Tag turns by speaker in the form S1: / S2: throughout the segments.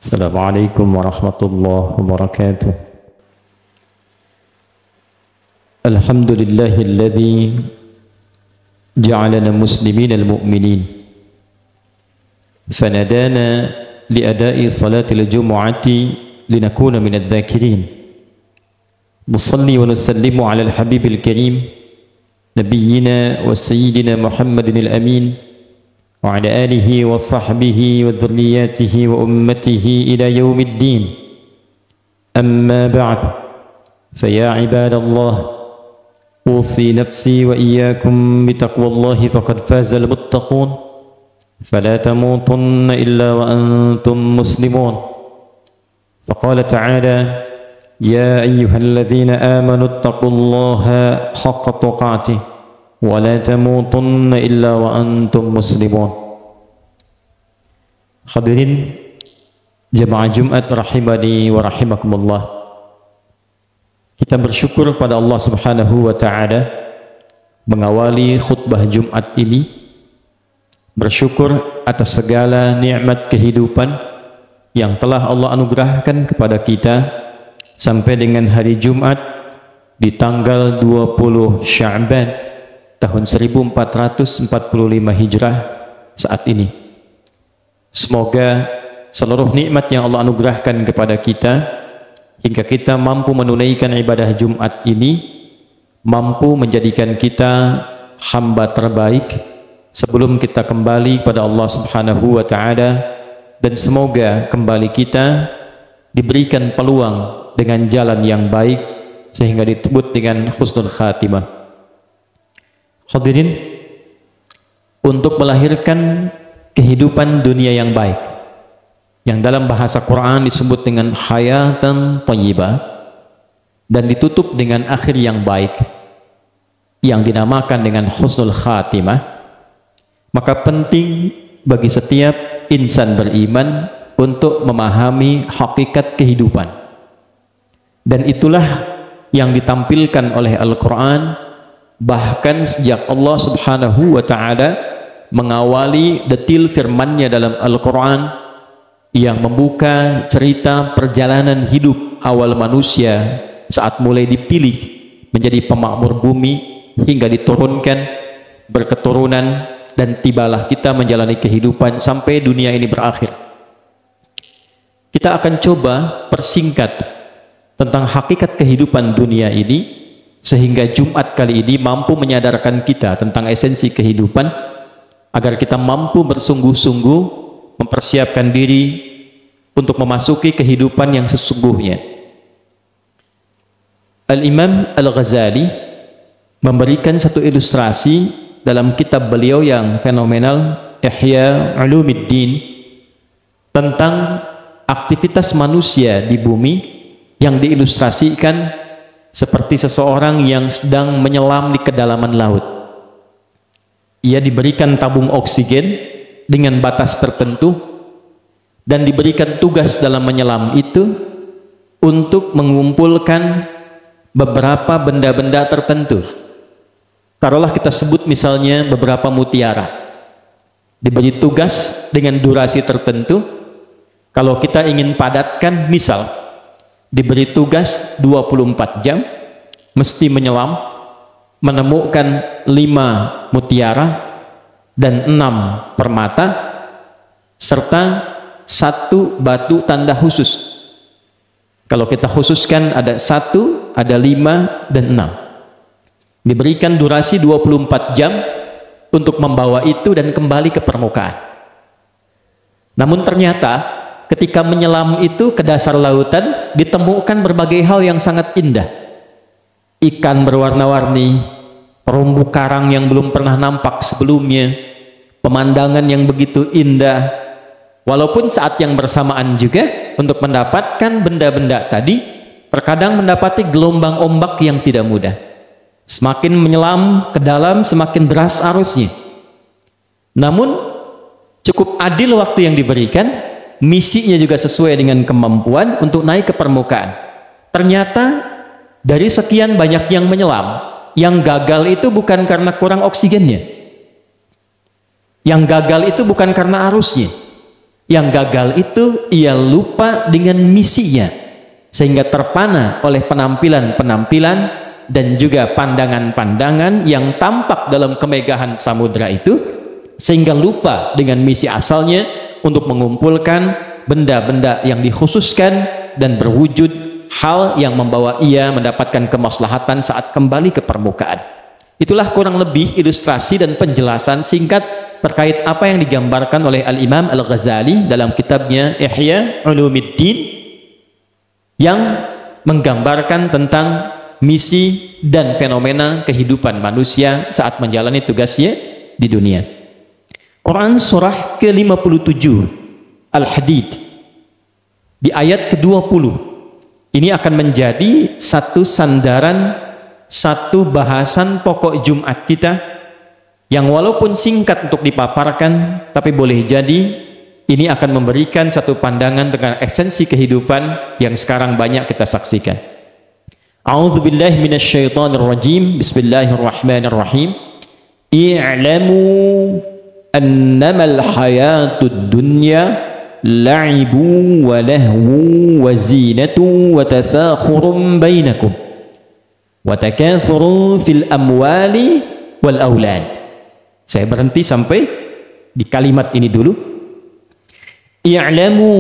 S1: Assalamualaikum warahmatullahi wabarakatuh. Alhamdulillahilladzi ja'alana muslimin al-mu'minin fanadana liada'i salatil jumu'ati linakuna minadh dhakirin. Nusalli wa nusallimu ala al-habibil karim nabiyyina wa sayyidina Muhammadin al-amin wa ala alihi wa sahbihi wa dhurriyyatihi wa ummatihi ila yaumiddin. Amma ba'd, fa ya ibadallah, أوصي نفسي وإياكم بتقوى الله فقد فاز المتقون فلا تموتن إلا وأنتم مسلمون. فقال تعالى: يا أيها الذين آمنوا اتقوا الله حق تقاته ولا تموتن إلا وأنتم مسلمون. Hadirin jemaah Jumat rahimani wa rahimakumullah, kita bersyukur pada Allah Subhanahu wa Ta'ala mengawali khutbah Jumat ini, bersyukur atas segala nikmat kehidupan yang telah Allah anugerahkan kepada kita sampai dengan hari Jumat di tanggal 20 Sya'ban tahun 1445 Hijrah saat ini. Semoga seluruh nikmat yang Allah anugerahkan kepada kita hingga kita mampu menunaikan ibadah Jumat ini, mampu menjadikan kita hamba terbaik sebelum kita kembali pada Allah Subhanahu wa Ta'ala, dan semoga kembali kita diberikan peluang dengan jalan yang baik sehingga disebut dengan husnul khatimah. Hadirin, untuk melahirkan kehidupan dunia yang baik, yang dalam bahasa Quran disebut dengan hayatan thayyibah dan ditutup dengan akhir yang baik yang dinamakan dengan husnul khatimah, maka penting bagi setiap insan beriman untuk memahami hakikat kehidupan. Dan itulah yang ditampilkan oleh Al-Quran, bahkan sejak Allah Subhanahu wa Ta'ala mengawali detil firman-Nya dalam Al-Quran yang membuka cerita perjalanan hidup awal manusia saat mulai dipilih menjadi pemakmur bumi hingga diturunkan berketurunan, dan tibalah kita menjalani kehidupan sampai dunia ini berakhir. Kita akan coba persingkat tentang hakikat kehidupan dunia ini sehingga Jumat kali ini mampu menyadarkan kita tentang esensi kehidupan, agar kita mampu bersungguh-sungguh mempersiapkan diri untuk memasuki kehidupan yang sesungguhnya. Al-Imam Al-Ghazali memberikan satu ilustrasi dalam kitab beliau yang fenomenal, Ihya Ulumuddin, tentang aktivitas manusia di bumi yang diilustrasikan seperti seseorang yang sedang menyelam di kedalaman laut. Ia diberikan tabung oksigen dengan batas tertentu dan diberikan tugas dalam menyelam itu untuk mengumpulkan beberapa benda-benda tertentu. Taruhlah kita sebut misalnya beberapa mutiara. Diberi tugas dengan durasi tertentu. Kalau kita ingin padatkan, misal diberi tugas 24 jam mesti menyelam menemukan 5 mutiara dan 6 permata serta 1 batu tanda khusus. Kalau kita khususkan ada 1, ada 5 dan 6. Diberikan durasi 24 jam untuk membawa itu dan kembali ke permukaan. Namun ternyata ketika menyelam itu ke dasar lautan ditemukan berbagai hal yang sangat indah. Ikan berwarna-warni, terumbu karang yang belum pernah nampak sebelumnya, pemandangan yang begitu indah. Walaupun saat yang bersamaan juga untuk mendapatkan benda-benda tadi, terkadang mendapati gelombang ombak yang tidak mudah. Semakin menyelam ke dalam, semakin deras arusnya. Namun cukup adil waktu yang diberikan, misinya juga sesuai dengan kemampuan untuk naik ke permukaan. Ternyata dari sekian banyak yang menyelam, yang gagal itu bukan karena kurang oksigennya. Yang gagal itu bukan karena arusnya. Yang gagal itu ia lupa dengan misinya, sehingga terpana oleh penampilan-penampilan dan juga pandangan-pandangan yang tampak dalam kemegahan samudra itu, sehingga lupa dengan misi asalnya untuk mengumpulkan benda-benda yang dikhususkan dan berwujud hal yang membawa ia mendapatkan kemaslahatan saat kembali ke permukaan. Itulah kurang lebih ilustrasi dan penjelasan singkat terkait apa yang digambarkan oleh Al-Imam Al-Ghazali dalam kitabnya Ihya Ulumuddin, yang menggambarkan tentang misi dan fenomena kehidupan manusia saat menjalani tugasnya di dunia. Quran surah ke-57 Al-Hadid di ayat ke-20 ini akan menjadi satu sandaran, satu bahasan pokok Jumat kita yang walaupun singkat untuk dipaparkan, tapi boleh jadi ini akan memberikan satu pandangan tentang esensi kehidupan yang sekarang banyak kita saksikan. A'udzubillahi minasyaitonirrajim. Bismillahirrahmanirrahim. I'lamu annamal hayatud dunya la'ibu wa lahwu wa zinatu wa tafakhurun bainakum wa takathurun fil amwali wal aulad. Saya berhenti sampai di kalimat ini dulu. I'lamu,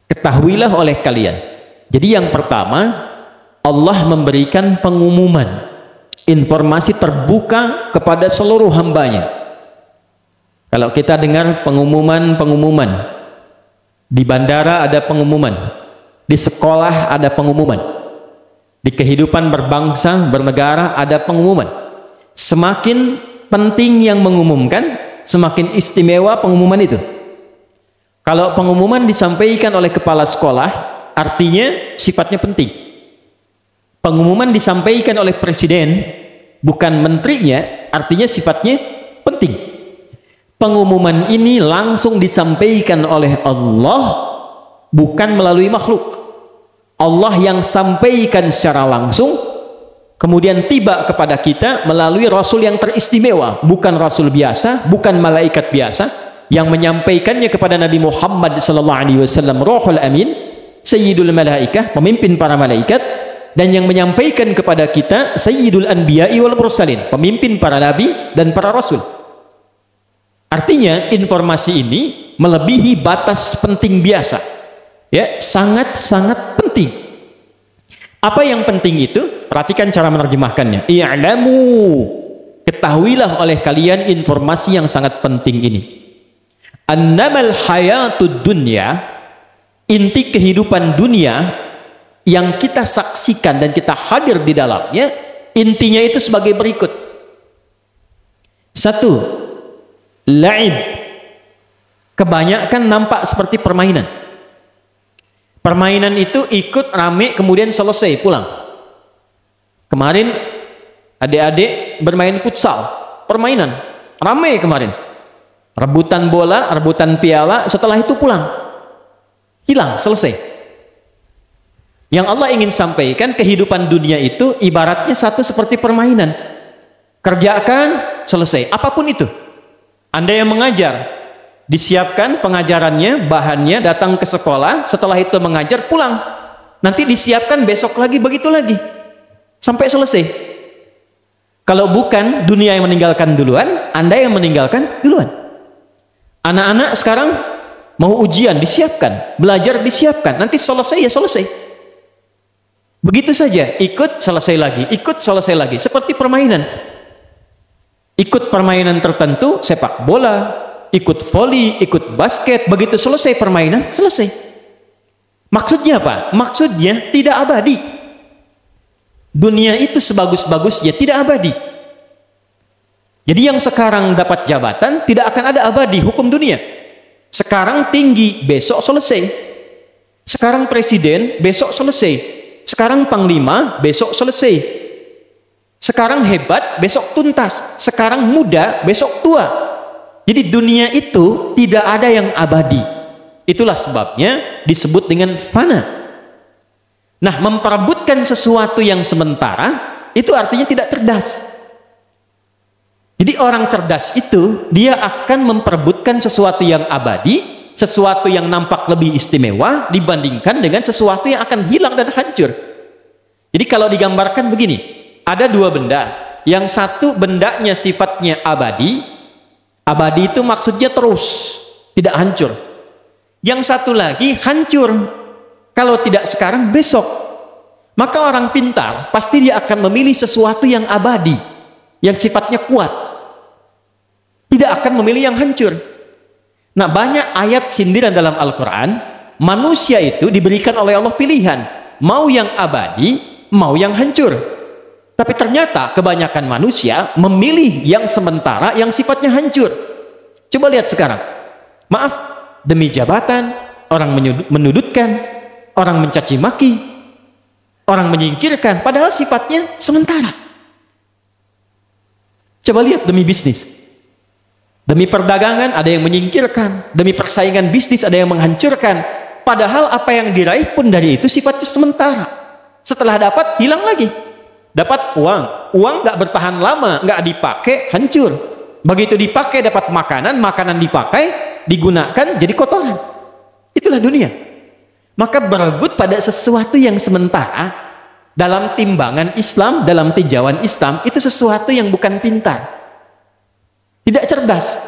S1: ketahuilah oleh kalian. Jadi yang pertama, Allah memberikan pengumuman, informasi terbuka kepada seluruh hambanya. Kalau kita dengar pengumuman-pengumuman, di bandara ada pengumuman, di sekolah ada pengumuman, di kehidupan berbangsa, bernegara ada pengumuman. Semakin penting yang mengumumkan, semakin istimewa pengumuman itu. Kalau pengumuman disampaikan oleh kepala sekolah, artinya sifatnya penting. Pengumuman disampaikan oleh presiden, bukan menterinya, artinya sifatnya penting. Pengumuman ini langsung disampaikan oleh Allah, bukan melalui makhluk. Allah yang sampaikan secara langsung, kemudian tiba kepada kita melalui Rasul yang teristimewa, bukan Rasul biasa, bukan malaikat biasa, yang menyampaikannya kepada Nabi Muhammad SAW, Ruhul Amin, Sayyidul Malaikah, pemimpin para malaikat, dan yang menyampaikan kepada kita Sayyidul Anbiya'i wal Mursalin, pemimpin para nabi dan para rasul. Artinya informasi ini melebihi batas penting biasa, ya, sangat-sangat penting. Apa yang penting itu? Perhatikan cara menerjemahkannya. I'lamu, ketahuilah oleh kalian informasi yang sangat penting ini. Annamal hayatud dunya, inti kehidupan dunia yang kita saksikan dan kita hadir di dalamnya, intinya itu sebagai berikut. Satu, la'ib. Kebanyakan nampak seperti permainan. Permainan itu ikut rame kemudian selesai pulang. Kemarin adik-adik bermain futsal, permainan rame kemarin, rebutan bola, rebutan piala, setelah itu pulang, hilang, selesai. Yang Allah ingin sampaikan, kehidupan dunia itu ibaratnya satu seperti permainan. Kerjakan, selesai, apapun itu. Anda yang mengajar, disiapkan pengajarannya, bahannya, datang ke sekolah, setelah itu mengajar, pulang, nanti disiapkan besok lagi, begitu lagi sampai selesai. Kalau bukan dunia yang meninggalkan duluan, Anda yang meninggalkan duluan. Anak-anak sekarang mau ujian, disiapkan, belajar disiapkan, nanti selesai ya selesai, begitu saja, ikut selesai lagi, ikut selesai lagi, seperti permainan. Ikut permainan tertentu, sepak bola, ikut voli, ikut basket, begitu selesai permainan, selesai. Maksudnya apa? Maksudnya tidak abadi. Dunia itu sebagus-bagusnya tidak abadi. Jadi yang sekarang dapat jabatan tidak akan ada abadi, hukum dunia. Sekarang tinggi, besok selesai. Sekarang presiden, besok selesai. Sekarang panglima, besok selesai. Sekarang hebat, besok tuntas. Sekarang muda, besok tua. Jadi dunia itu tidak ada yang abadi. Itulah sebabnya disebut dengan fana. Nah, memperebutkan sesuatu yang sementara itu artinya tidak cerdas. Jadi orang cerdas itu dia akan memperebutkan sesuatu yang abadi sesuatu yang nampak lebih istimewa dibandingkan dengan sesuatu yang akan hilang dan hancur. Jadi kalau digambarkan begini, ada dua benda. Yang satu bendanya sifatnya abadi. Abadi itu maksudnya terus, tidak hancur. Yang satu lagi hancur. Kalau tidak sekarang, besok. Maka orang pintar pasti dia akan memilih sesuatu yang abadi, yang sifatnya kuat. Tidak akan memilih yang hancur. Nah, banyak ayat sindiran dalam Al-Quran, manusia itu diberikan oleh Allah pilihan, mau yang abadi, mau yang hancur. Tapi ternyata kebanyakan manusia memilih yang sementara, yang sifatnya hancur. Coba lihat sekarang. Maaf, demi jabatan, orang menudutkan, orang mencaci maki, orang menyingkirkan, padahal sifatnya sementara. Coba lihat demi bisnis. Demi perdagangan ada yang menyingkirkan, demi persaingan bisnis ada yang menghancurkan. Padahal apa yang diraih pun dari itu sifatnya sementara. Setelah dapat, hilang lagi. Dapat uang nggak bertahan lama, nggak dipakai, hancur. Begitu dipakai dapat makanan, makanan dipakai, digunakan jadi kotoran. Itulah dunia. Maka berebut pada sesuatu yang sementara dalam timbangan Islam, dalam tinjauan Islam, itu sesuatu yang bukan pintar, tidak cerdas.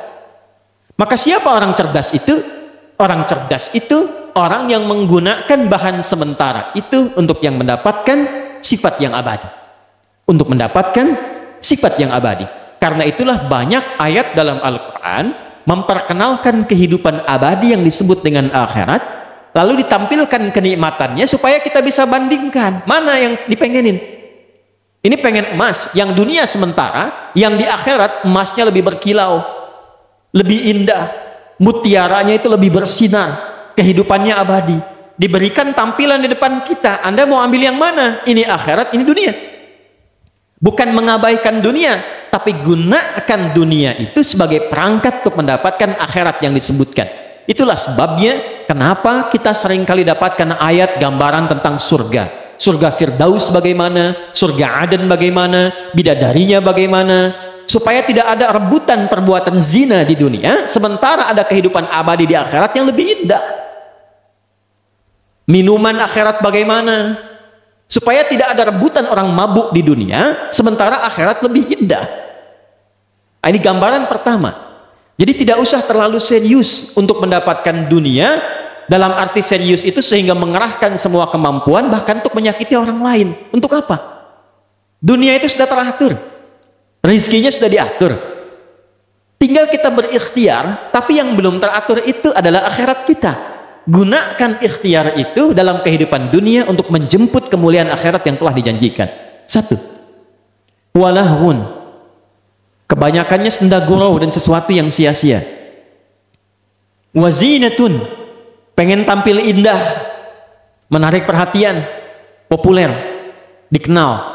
S1: Maka siapa orang cerdas itu? Orang cerdas itu orang yang menggunakan bahan sementara itu untuk yang mendapatkan sifat yang abadi. Untuk mendapatkan sifat yang abadi. Karena itulah banyak ayat dalam Al-Quran memperkenalkan kehidupan abadi yang disebut dengan akhirat, lalu ditampilkan kenikmatannya supaya kita bisa bandingkan mana yang dipengenin. Ini pengen emas, yang dunia sementara, yang di akhirat emasnya lebih berkilau, lebih indah, mutiaranya itu lebih bersinar, kehidupannya abadi. Diberikan tampilan di depan kita, Anda mau ambil yang mana? Ini akhirat, ini dunia. Bukan mengabaikan dunia, tapi gunakan dunia itu sebagai perangkat untuk mendapatkan akhirat yang disebutkan. Itulah sebabnya kenapa kita seringkali dapatkan ayat gambaran tentang surga. Surga Firdaus bagaimana, surga Aden bagaimana, bidadarinya bagaimana, supaya tidak ada rebutan perbuatan zina di dunia, sementara ada kehidupan abadi di akhirat yang lebih indah. Minuman akhirat bagaimana, supaya tidak ada rebutan orang mabuk di dunia, sementara akhirat lebih indah. Nah, ini gambaran pertama. Jadi tidak usah terlalu serius untuk mendapatkan dunia, dalam arti serius itu sehingga mengerahkan semua kemampuan bahkan untuk menyakiti orang lain. Untuk apa? Dunia itu sudah teratur, rezekinya sudah diatur, tinggal kita berikhtiar. Tapi yang belum teratur itu adalah akhirat kita. Gunakan ikhtiar itu dalam kehidupan dunia untuk menjemput kemuliaan akhirat yang telah dijanjikan. Satu, walahun, kebanyakannya senda gurau dan sesuatu yang sia-sia. Wazinatun, pengen tampil indah, menarik perhatian, populer, dikenal.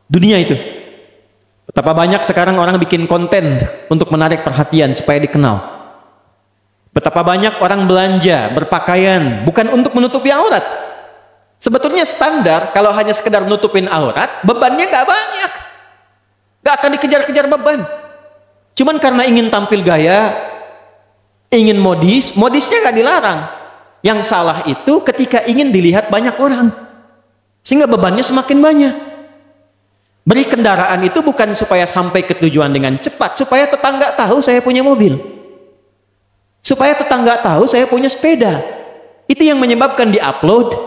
S1: Dunia itu. Betapa banyak sekarang orang bikin konten untuk menarik perhatian supaya dikenal. Betapa banyak orang belanja, berpakaian bukan untuk menutupi aurat. Sebetulnya standar kalau hanya sekedar nutupin aurat, bebannya nggak banyak, nggak akan dikejar-kejar beban. Cuman karena ingin tampil gaya, ingin modis, modisnya nggak dilarang. Yang salah itu ketika ingin dilihat banyak orang, sehingga bebannya semakin banyak. Beri kendaraan itu bukan supaya sampai ke tujuan dengan cepat, supaya tetangga tahu saya punya mobil, supaya tetangga tahu saya punya sepeda. Itu yang menyebabkan di-upload,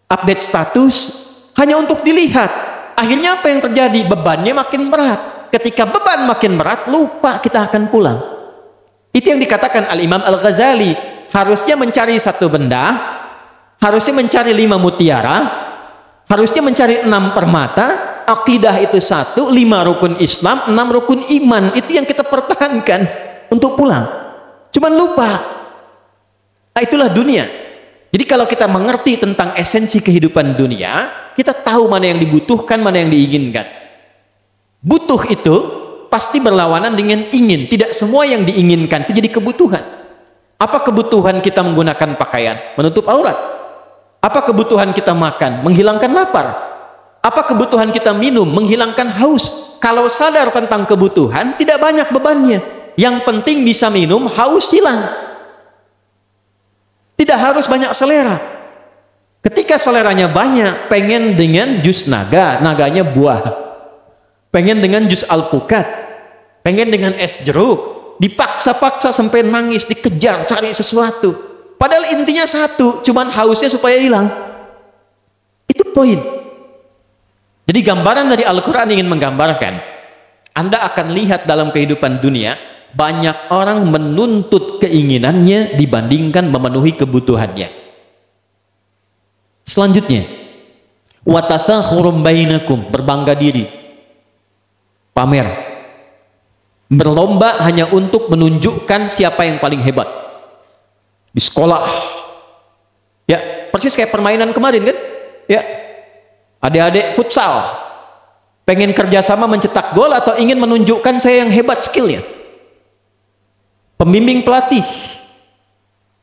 S1: update status hanya untuk dilihat. Akhirnya apa yang terjadi? Bebannya makin berat. Ketika beban makin berat, lupa kita akan pulang. Itu yang dikatakan Al-Imam Al-Ghazali, harusnya mencari satu benda, harusnya mencari 5 mutiara, harusnya mencari 6 permata. Akidah itu 1, 5 rukun Islam, 6 rukun iman. Itu yang kita pertahankan untuk pulang. Cuman lupa. Nah, itulah dunia. Jadi kalau kita mengerti tentang esensi kehidupan dunia, kita tahu mana yang dibutuhkan, mana yang diinginkan. Butuh itu pasti berlawanan dengan ingin. Tidak semua yang diinginkan itu jadi kebutuhan. Apa kebutuhan kita menggunakan pakaian? Menutup aurat. Apa kebutuhan kita makan? Menghilangkan lapar. Apa kebutuhan kita minum? Menghilangkan haus. Kalau sadar tentang kebutuhan, tidak banyak bebannya. Yang penting bisa minum, haus hilang. Tidak harus banyak selera. Ketika seleranya banyak, pengen dengan jus naga, naganya buah. Pengen dengan jus alpukat, pengen dengan es jeruk, dipaksa-paksa sampai nangis, dikejar cari sesuatu. Padahal intinya satu, cuman hausnya supaya hilang. Itu poin. Jadi gambaran dari Al-Quran ingin menggambarkan, Anda akan lihat dalam kehidupan dunia, banyak orang menuntut keinginannya dibandingkan memenuhi kebutuhannya. Selanjutnya, watatsakhurun bainakum, berbangga diri, pamer, berlomba hanya untuk menunjukkan siapa yang paling hebat. Di sekolah, ya persis kayak permainan kemarin kan, ya adik-adik futsal pengen kerjasama mencetak gol atau ingin menunjukkan saya yang hebat skillnya. Pembimbing pelatih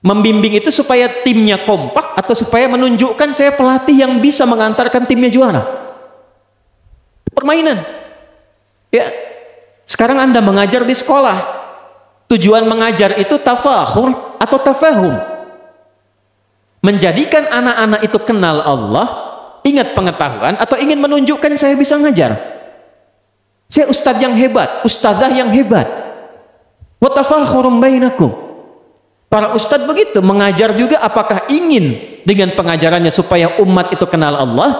S1: membimbing itu supaya timnya kompak atau supaya menunjukkan saya pelatih yang bisa mengantarkan timnya juara. Permainan. Ya, sekarang Anda mengajar di sekolah, tujuan mengajar itu tafakhur atau tafahum, menjadikan anak-anak itu kenal Allah, ingat pengetahuan, atau ingin menunjukkan saya bisa ngajar, saya ustadz yang hebat, ustadzah yang hebat. Wa tafakhurum bainakum. Para ustadz begitu mengajar juga, apakah ingin dengan pengajarannya supaya umat itu kenal Allah,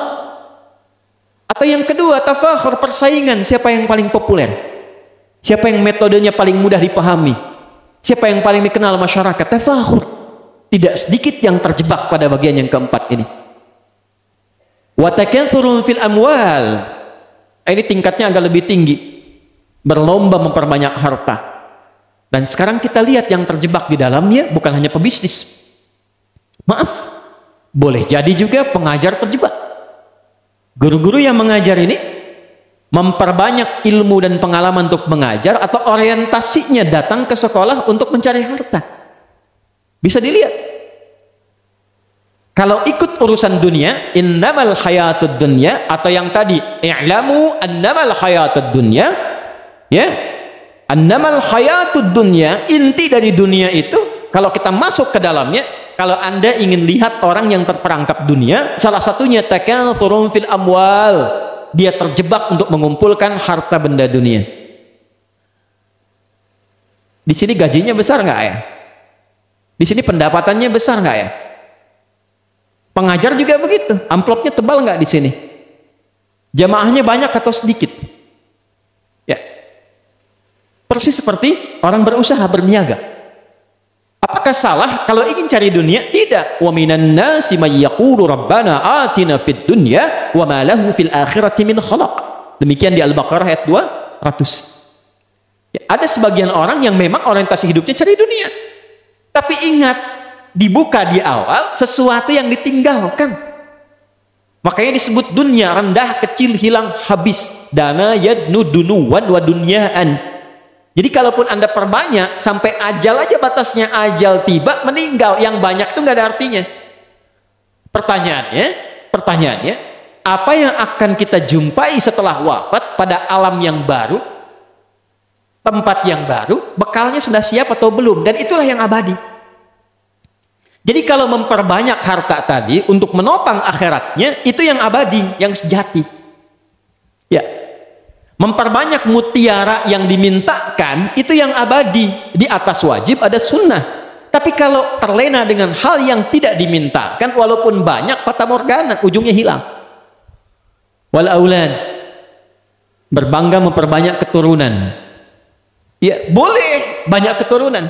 S1: atau yang kedua tafakhur, persaingan siapa yang paling populer, siapa yang metodenya paling mudah dipahami, siapa yang paling dikenal masyarakat. Tafakhur. Tidak sedikit yang terjebak pada bagian yang keempat ini. Wa takatsurun fil amwal. Ini tingkatnya agak lebih tinggi, berlomba memperbanyak harta. Dan sekarang kita lihat yang terjebak di dalamnya bukan hanya pebisnis. Maaf, boleh jadi juga pengajar terjebak. Guru-guru yang mengajar ini memperbanyak ilmu dan pengalaman untuk mengajar, atau orientasinya datang ke sekolah untuk mencari harta. Bisa dilihat. Kalau ikut urusan dunia, innamal hayatud dunya, atau yang tadi i'lamu annamal hayatud dunya, ya, annamal hayatud dunya, inti dari dunia itu, kalau kita masuk ke dalamnya, kalau Anda ingin lihat orang yang terperangkap dunia, salah satunya takatsurun fil amwal, dia terjebak untuk mengumpulkan harta benda dunia. Di sini gajinya besar nggak ya? Di sini pendapatannya besar nggak ya? Pengajar juga begitu, amplopnya tebal nggak di sini? Jamaahnya banyak atau sedikit? Ya, persis seperti orang berusaha, berniaga. Apakah salah kalau ingin cari dunia? Tidak. Wa minan nasi may yaqulu rabbana atina fid dunya wa ma lahu fil akhirati min khalaq. Demikian di Al-Baqarah ayat 200. Ya, ada sebagian orang yang memang orientasi hidupnya cari dunia. Tapi ingat, dibuka di awal sesuatu yang ditinggalkan. Makanya disebut dunia, rendah, kecil, hilang, habis. Dana yadnu dunuwan wa dunyaan. Jadi kalaupun Anda perbanyak, sampai ajal aja batasnya, ajal tiba, meninggal. Yang banyak itu nggak ada artinya. Pertanyaannya, apa yang akan kita jumpai setelah wafat pada alam yang baru, tempat yang baru, bekalnya sudah siap atau belum? Dan itulah yang abadi. Jadi kalau memperbanyak harta tadi untuk menopang akhiratnya, itu yang abadi, yang sejati. Ya. Memperbanyak mutiara yang dimintakan, itu yang abadi. Di atas wajib ada sunnah. Tapi kalau terlena dengan hal yang tidak dimintakan, walaupun banyak, fata morgana, ujungnya hilang. Wal aulad, berbangga memperbanyak keturunan. Ya, boleh banyak keturunan.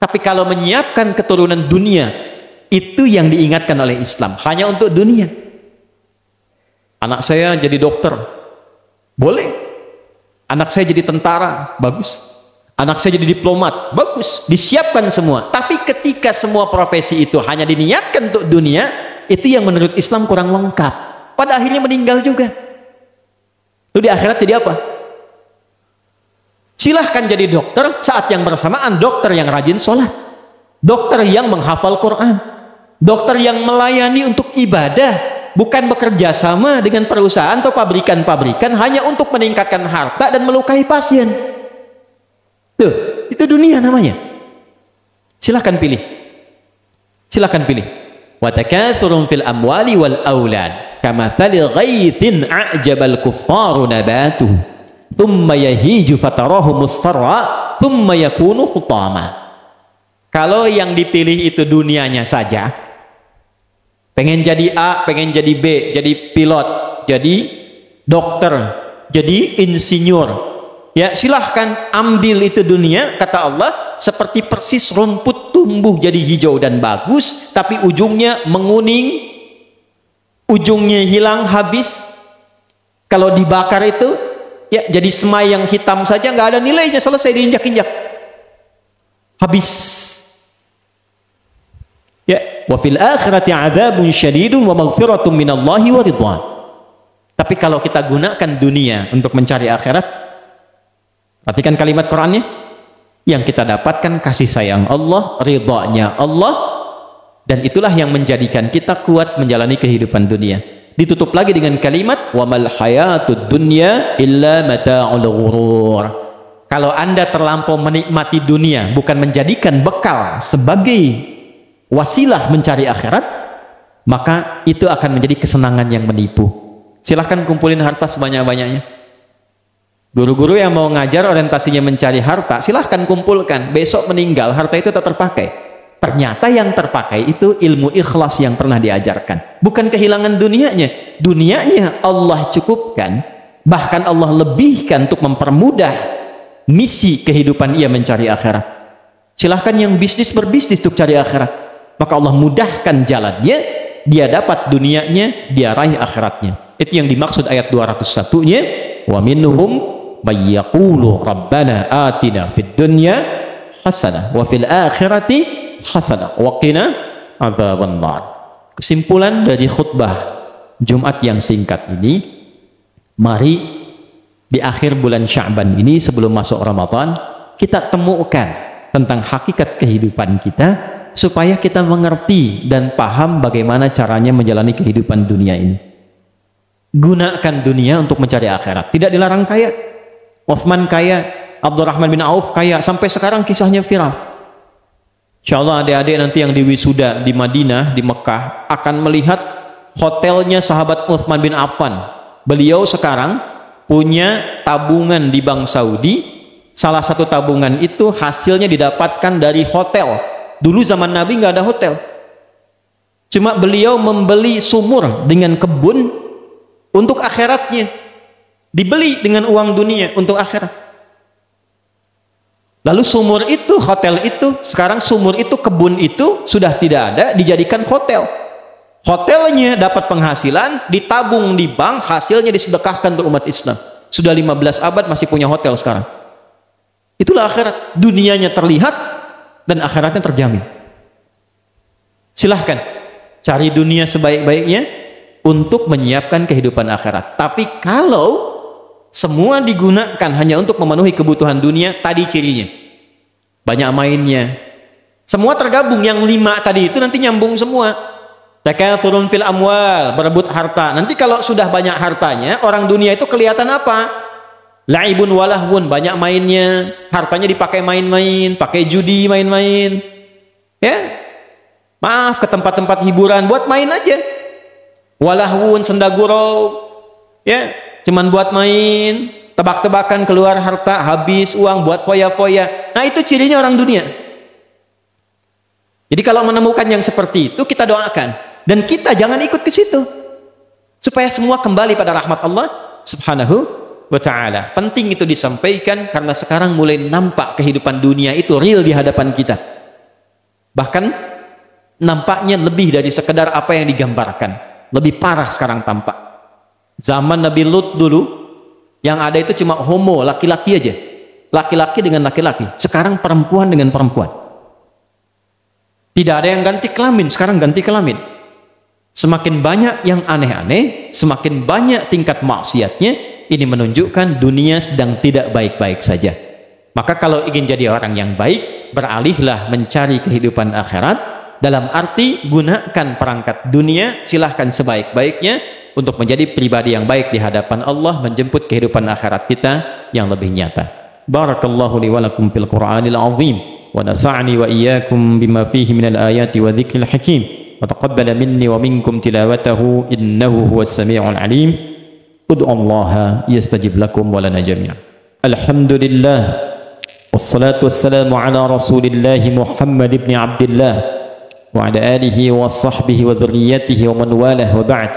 S1: Tapi kalau menyiapkan keturunan dunia, itu yang diingatkan oleh Islam, hanya untuk dunia. Anak saya jadi dokter, boleh. Anak saya jadi tentara, bagus. Anak saya jadi diplomat, bagus. Disiapkan semua. Tapi ketika semua profesi itu hanya diniatkan untuk dunia, itu yang menurut Islam kurang lengkap. Pada akhirnya meninggal juga. Lalu di akhirat jadi apa? Silahkan jadi dokter, saat yang bersamaan dokter yang rajin sholat, dokter yang menghafal Quran, dokter yang melayani untuk ibadah, bukan bekerja sama dengan perusahaan atau pabrikan-pabrikan hanya untuk meningkatkan harta dan melukai pasien. Tuh, itu dunia namanya. Silahkan pilih. Silakan pilih. Wa takatsurun fil amwali wal aulad kamathali ghaithin a'jabal kuffaru nabatuhu thumma yahiju fatarahu musfarra thumma yakunu hutama. Kalau yang dipilih itu dunianya saja, pengen jadi A, pengen jadi B, jadi pilot, jadi dokter, jadi insinyur, ya silahkan ambil itu dunia. Kata Allah, seperti persis rumput tumbuh jadi hijau dan bagus, tapi ujungnya menguning, ujungnya hilang, habis. Kalau dibakar itu ya jadi semai yang hitam saja, nggak ada nilainya, selesai diinjak-injak, habis. Ya, wa fil akhirati adzabun syadidun wa maghfiratun minallahi wa ridwan. Tapi kalau kita gunakan dunia untuk mencari akhirat, perhatikan kalimat Qur'annya, yang kita dapatkan kasih sayang Allah, ridhanya Allah, dan itulah yang menjadikan kita kuat menjalani kehidupan dunia. Ditutup lagi dengan kalimat wa mal hayatud dunya illa mata'ul ghurur. Kalau Anda terlampau menikmati dunia, bukan menjadikan bekal sebagai wasilah mencari akhirat, maka itu akan menjadi kesenangan yang menipu. Silahkan kumpulin harta sebanyak-banyaknya. Guru-guru yang mau ngajar orientasinya mencari harta, silahkan kumpulkan. Besok meninggal, harta itu tak terpakai. Ternyata yang terpakai itu ilmu ikhlas yang pernah diajarkan. Bukan kehilangan dunianya. Dunianya Allah cukupkan, bahkan Allah lebihkan untuk mempermudah misi kehidupan ia mencari akhirat. Silahkan yang bisnis berbisnis untuk cari akhirat, maka Allah mudahkan jalannya, dia dapat dunianya, dia raih akhiratnya. Itu yang dimaksud ayat 201-nya, wa minhum may yaqulu rabbana atina fid dunya hasanah wa fil akhirati hasanah wa qina adzabannar. Kesimpulan dari khutbah Jumat yang singkat ini, mari di akhir bulan Sya'ban ini sebelum masuk Ramadan, kita temukan tentang hakikat kehidupan kita, supaya kita mengerti dan paham bagaimana caranya menjalani kehidupan dunia ini. Gunakan dunia untuk mencari akhirat. Tidak dilarang kaya. Uthman kaya, Abdurrahman bin Auf kaya, sampai sekarang kisahnya viral. Insyaallah adik-adik nanti yang di wisuda di Madinah, di Mekah, akan melihat hotelnya sahabat Uthman bin Affan. Beliau sekarang punya tabungan di Bank Saudi. Salah satu tabungan itu hasilnya didapatkan dari hotel. Dulu zaman Nabi nggak ada hotel, cuma beliau membeli sumur dengan kebun untuk akhiratnya, dibeli dengan uang dunia untuk akhirat. Lalu sumur itu, hotel itu, sekarang sumur itu, kebun itu sudah tidak ada, dijadikan hotel. Hotelnya dapat penghasilan, ditabung di bank, hasilnya disedekahkan untuk umat Islam. Sudah 15 abad masih punya hotel sekarang. Itulah akhirat. Dunianya terlihat dan akhiratnya terjamin. Silahkan cari dunia sebaik-baiknya untuk menyiapkan kehidupan akhirat. Tapi kalau semua digunakan hanya untuk memenuhi kebutuhan dunia, tadi cirinya banyak mainnya, semua tergabung. Yang 5 tadi itu nanti nyambung semua. Takatsurun fil amwal, berebut harta. Nanti kalau sudah banyak hartanya, orang dunia itu kelihatan apa? Laibun walahwun, banyak mainnya, hartanya dipakai main-main, pakai judi, main-main, ya, maaf, ke tempat-tempat hiburan buat main aja. Walahwun, sendagurau, ya, cuman buat main, tebak-tebakan, keluar harta, habis uang buat poya-poya. Nah itu cirinya orang dunia. Jadi kalau menemukan yang seperti itu, kita doakan, dan kita jangan ikut ke situ, supaya semua kembali pada rahmat Allah Subhanahu wa ta'ala. Penting itu disampaikan karena sekarang mulai nampak kehidupan dunia itu real di hadapan kita. Bahkan nampaknya lebih dari sekedar apa yang digambarkan. Lebih parah sekarang tampak. Zaman Nabi Lut dulu, yang ada itu cuma homo, laki-laki aja. Laki-laki dengan laki-laki. Sekarang perempuan dengan perempuan. Tidak ada yang ganti kelamin, sekarang ganti kelamin. Semakin banyak yang aneh-aneh, semakin banyak tingkat maksiatnya. Ini menunjukkan dunia sedang tidak baik-baik saja. Maka kalau ingin jadi orang yang baik, beralihlah mencari kehidupan akhirat. Dalam arti gunakan perangkat dunia, silahkan sebaik-baiknya untuk menjadi pribadi yang baik di hadapan Allah, menjemput kehidupan akhirat kita yang lebih nyata. Barakallahu li wa lakum fil Qur'anil azim ونفعني وإياكم بما فيه من الآيات والذكر الحكيم وتقبل مني ومنكم تلاوته إنه هو السميع العليم ادعوا الله يستجب لكم ولنا جميعا. الحمد لله والصلاة والسلام على رسول الله محمد بن عبد الله وعلى آله وصحبه وذريته ومن والاه وبعد.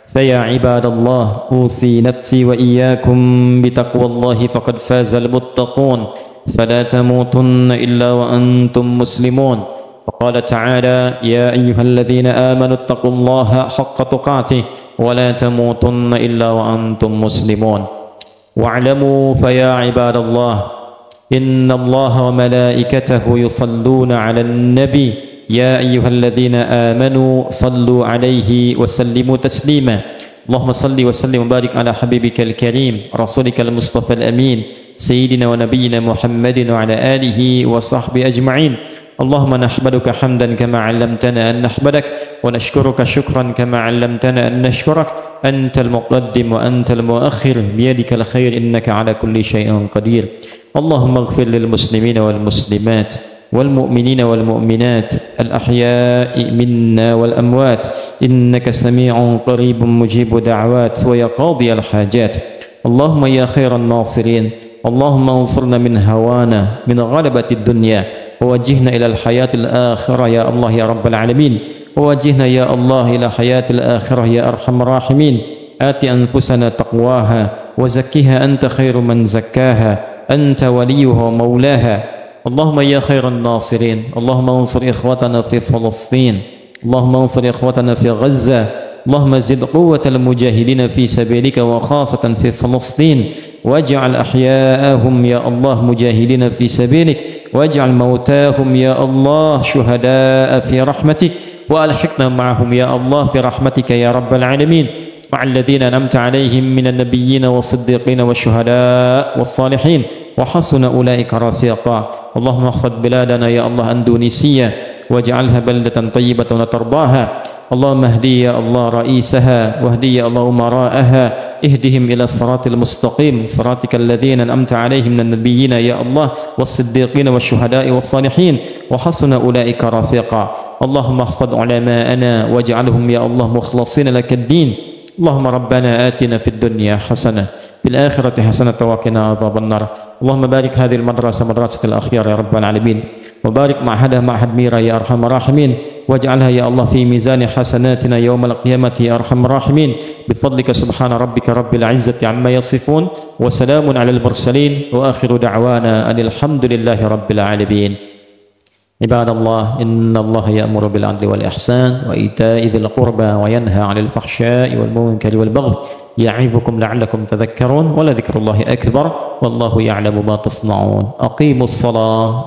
S1: فيا عباد الله أوصي نفسي وإياكم بتقوى الله فقد فاز المتقون فلا تموتن إلا وأنتم مسلمون. وقال تعالى يا أيها الذين آمنوا اتقوا الله حق تقاته ولا تموتن إلا وأنتم مسلمون. واعلموا فيا عباد الله إن الله وملائكته يصلون على النبي يا أيها الذين آمنوا صلوا عليه وسلموا تسليما. اللهم صل وسلم وبارك على حبيبك الكريم رسولك المصطفى الأمين سيدنا ونبينا محمد وعلى آله وصحبه أجمعين. اللهم نحمدك حمدا كما علمتنا أن نحمدك ونشكرك شكرا كما علمتنا أن نشكرك أنت المقدم وأنت المؤخر بيدك الخير إنك على كل شيء قدير. اللهم اغفر للمسلمين والمسلمات والمؤمنين والمؤمنات الأحياء منا والأموات إنك سميع قريب مجيب دعوات ويا قاضي الحاجات. اللهم يا خير الناصرين اللهم انصرنا من هوانا من غلبة الدنيا ووجهنا إلى الحياة الآخرة يا الله يا رب العالمين. ووجهنا يا الله إلى حياة الآخرة يا أرحم الراحمين. آت أنفسنا تقواها وزكها أنت خير من زكاها أنت وليها ومولاها. اللهم يا خير الناصرين اللهم انصر إخوتنا في فلسطين اللهم انصر إخوتنا في غزة اللهم زد قوة المجاهدين في سبيلك وخاصة في فلسطين واجعل أحياءهم يا الله مجاهدين في سبيلك واجعل موتاهم يا الله شهداء في رحمتك وألحقنا معهم يا الله في رحمتك يا رب العالمين مع الذين أنعمت عليهم من النبيين والصديقين والشهداء والصالحين وحسن أولئك رفيقا. اللهم احفظ بلادنا يا الله أندونيسيا واجعلها بلدة طيبة وترضاها. اللهم اهدي يا الله رئيسها واهدي يا الله أمراءها اهدهم إلى الصراط المستقيم صراطك الذين أنعمت عليهم من النبيين يا الله والصديقين والشهداء والصالحين وحسن أولئك رفيقا. اللهم احفظ علماءنا واجعلهم يا الله مخلصين لك الدين. اللهم ربنا آتنا في الدنيا حسنة في الآخرة حسنة وقنا عذاب النار. اللهم بارك هذه المدرسة مدرسة الأخيار يا رب العالمين وبارك معهدها معهد ميرا يا أرحم الراحمين واجعلها يا الله في ميزان حسناتنا يوم القيامة يا أرحم الراحمين بفضلك سبحان ربك رب العزة عما يصفون وسلام على المرسلين وآخر دعوانا أن الحمد لله رب العالمين. عباد الله إن الله يأمر بالعدل والإحسان وإيتاء ذي القربى وينهى عن الفحشاء والمنكر والبغي يعظكم لعلكم تذكرون ولذكر الله أكبر والله يعلم ما تصنعون. أقيموا الصلاة.